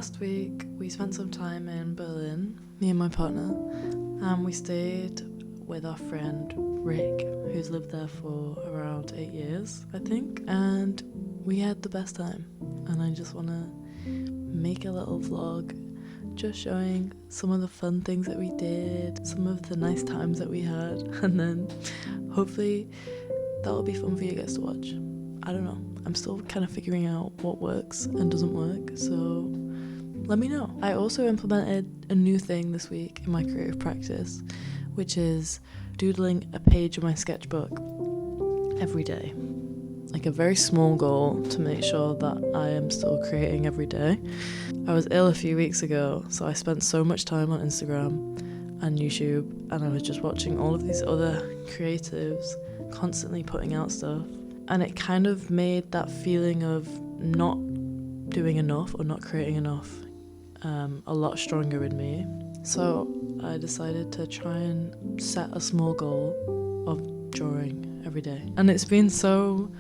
last week we spent some time in Berlin, me and my partner, and we stayed with our friend Rick, who's lived there for around 8 years, I think, and we had the best time. And I just want to make a little vlog just showing some of the fun things that we did, some of the nice times that we had, and then hopefully that'll be fun for you guys to watch. I don't know, I'm still kind of figuring out what works and doesn't work, so let me know. I also implemented a new thing this week in my creative practice, which is doodling a page of my sketchbook every day. Like a very small goal to make sure that I am still creating every day. I was ill a few weeks ago, so I spent so much time on Instagram and YouTube, and I was just watching all of these other creatives constantly putting out stuff, and it kind of made that feeling of not doing enough or not creating enough a lot stronger in me. So I decided to try and set a small goal of drawing every day, and it's been so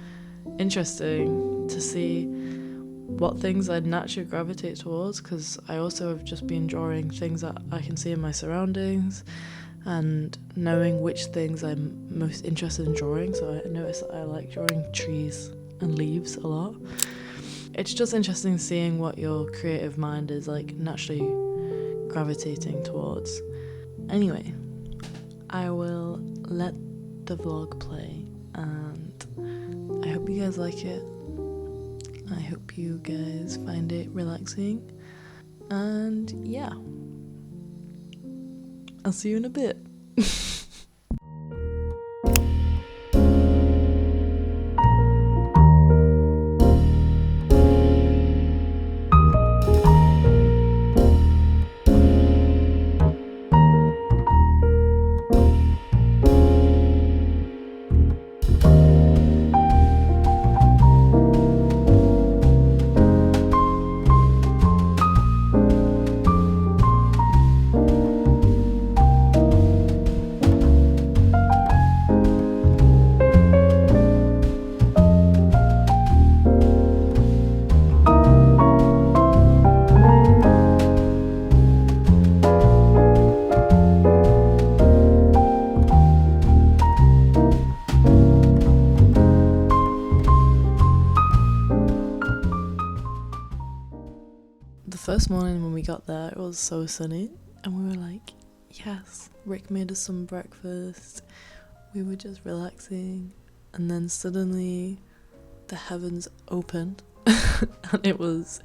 interesting to see what things I'd naturally gravitate towards, because I also have just been drawing things that I can see in my surroundings and knowing which things I'm most interested in drawing. So I noticed that I like drawing trees and leaves a lot. It's just interesting seeing what your creative mind is like naturally gravitating towards. Anyway, I will let the vlog play, and I hope you guys like it. I hope you guys find it relaxing, and yeah, I'll see you in a bit. The first morning when we got there, it was so sunny, and we were like, yes, Rick made us some breakfast. We were just relaxing, and then suddenly the heavens opened and it was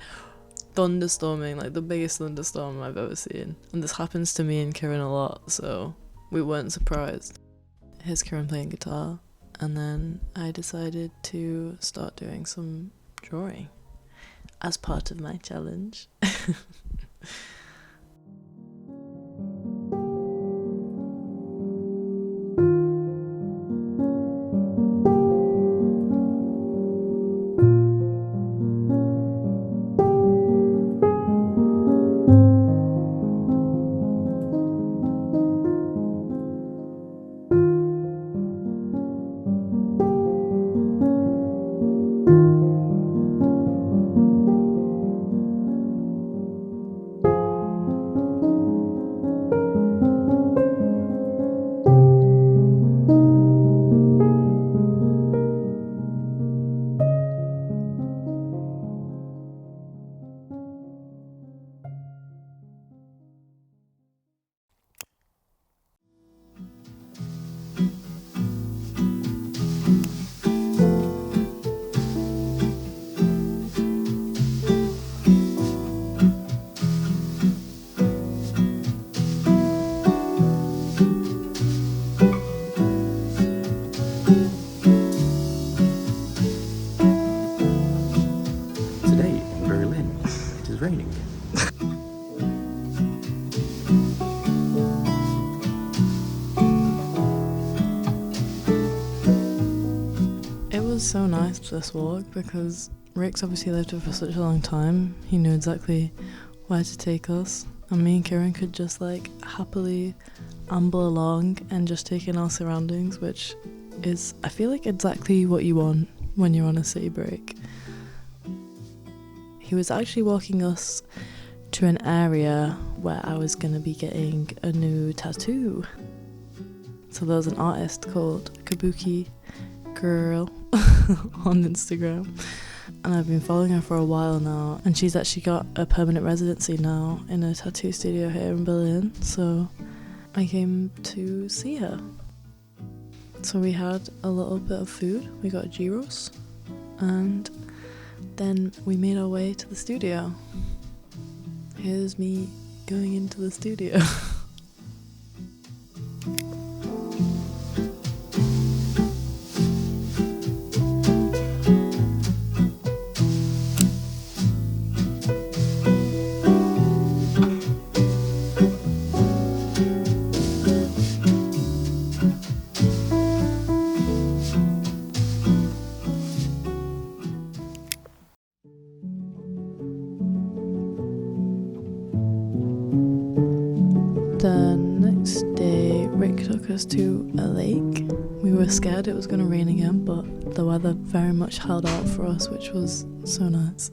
thunderstorming, like the biggest thunderstorm I've ever seen. And this happens to me and Kieran a lot, so we weren't surprised. Here's Kieran playing guitar, and then I decided to start doing some drawing as part of my challenge. raining. It was so nice this walk because Rick's obviously lived here for such a long time. He knew exactly where to take us, and me and Kieran could just like happily amble along and just take in our surroundings, which is, I feel like, exactly what you want when you're on a city break. He was actually walking us to an area where I was going to be getting a new tattoo. So there was an artist called Kabuki Girl on Instagram, and I've been following her for a while now, and she's actually got a permanent residency now in a tattoo studio here in Berlin, so I came to see her. So we had a little bit of food, we got gyros, and then we made our way to the studio. Here's me going into the studio. The next day, Rick took us to a lake. We were scared it was going to rain again, but the weather very much held out for us, which was so nice.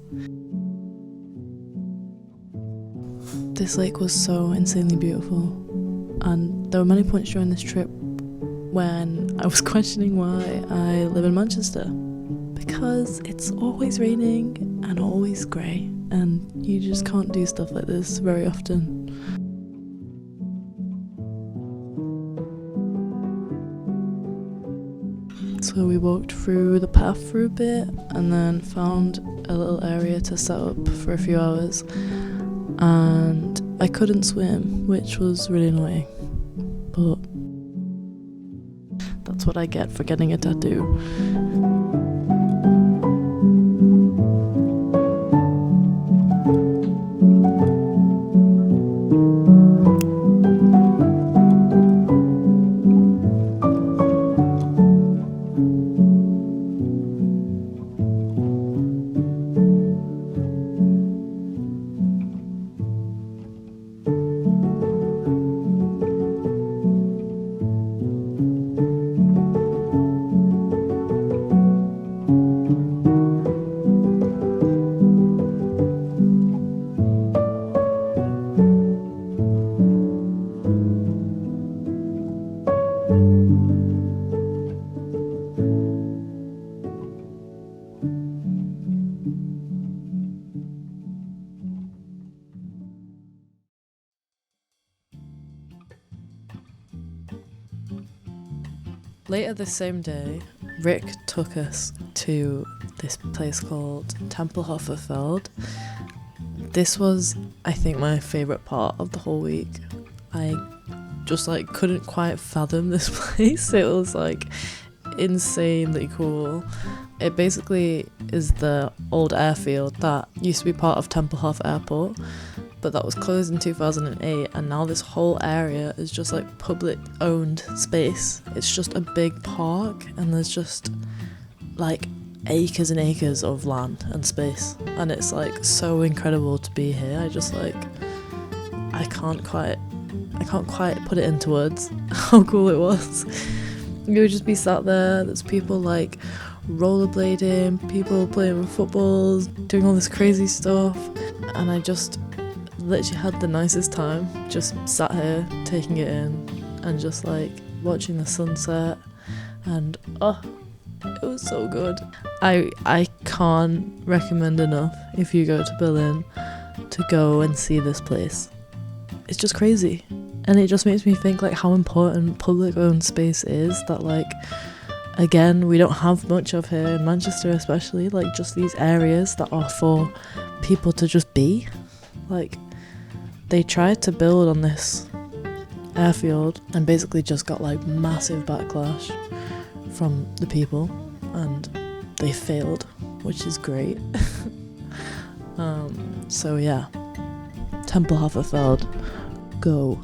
This lake was so insanely beautiful, and there were many points during this trip when I was questioning why I live in Manchester, because it's always raining and always grey, and you just can't do stuff like this very often. So we walked through the path for a bit and then found a little area to set up for a few hours, and I couldn't swim, which was really annoying, but that's what I get for getting a tattoo. Later the same day, Rick took us to this place called Templehofer Feld. This was, I think, my favourite part of the whole week. I just couldn't quite fathom this place. It was insanely cool. It basically is the old airfield that used to be part of Templehofer Airport, but that was closed in 2008, and now this whole area is just public owned space. It's just a big park, and there's just acres and acres of land and space, and it's so incredible to be here. I can't quite put it into words how cool it was. You would just be sat there, there's people rollerblading, people playing with footballs, doing all this crazy stuff, and I just literally had the nicest time, just sat here taking it in and just watching the sunset, and it was so good. I can't recommend enough, if you go to Berlin, to go and see this place. It's just crazy, and it just makes me think how important public owned space is, that again, we don't have much of here in Manchester, especially just these areas that are for people to just be. They tried to build on this airfield and basically just got massive backlash from the people, and they failed, which is great. So yeah, Templehofer Feld, go.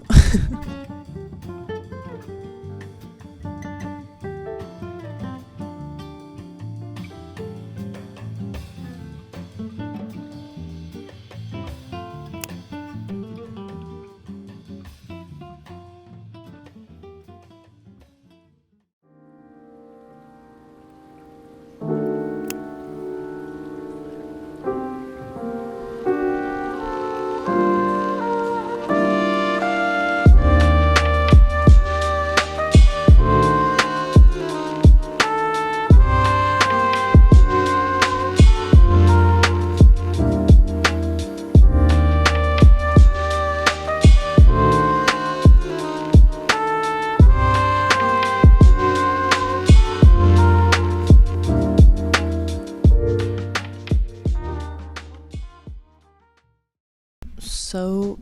So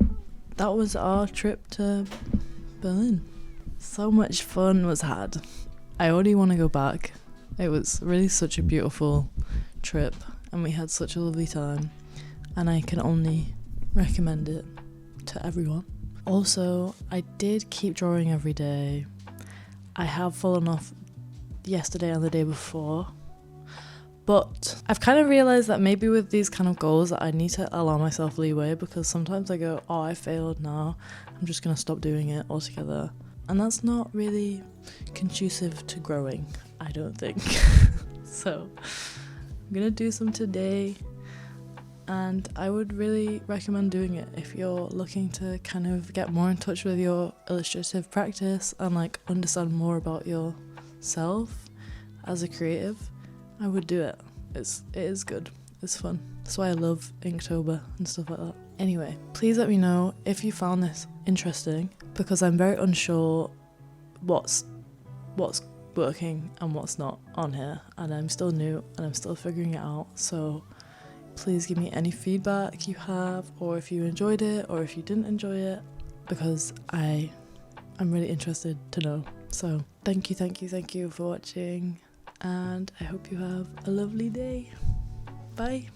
that was our trip to Berlin. So much fun was had. I already want to go back. It was really such a beautiful trip and we had such a lovely time, and I can only recommend it to everyone. Also, I did keep drawing every day. I have fallen off yesterday and the day before, but I've kind of realised that maybe with these kind of goals that I need to allow myself leeway, because sometimes I go, oh, I failed now, I'm just going to stop doing it altogether. And that's not really conducive to growing, I don't think. So I'm going to do some today, and I would really recommend doing it if you're looking to kind of get more in touch with your illustrative practice and like understand more about yourself as a creative. I would do it. It is good. It's fun. That's why I love Inktober and stuff like that. Anyway, please let me know if you found this interesting, because I'm very unsure what's working and what's not on here, and I'm still new and I'm still figuring it out. So please give me any feedback you have, or if you enjoyed it or if you didn't enjoy it, because I'm really interested to know. So thank you for watching, and I hope you have a lovely day. Bye.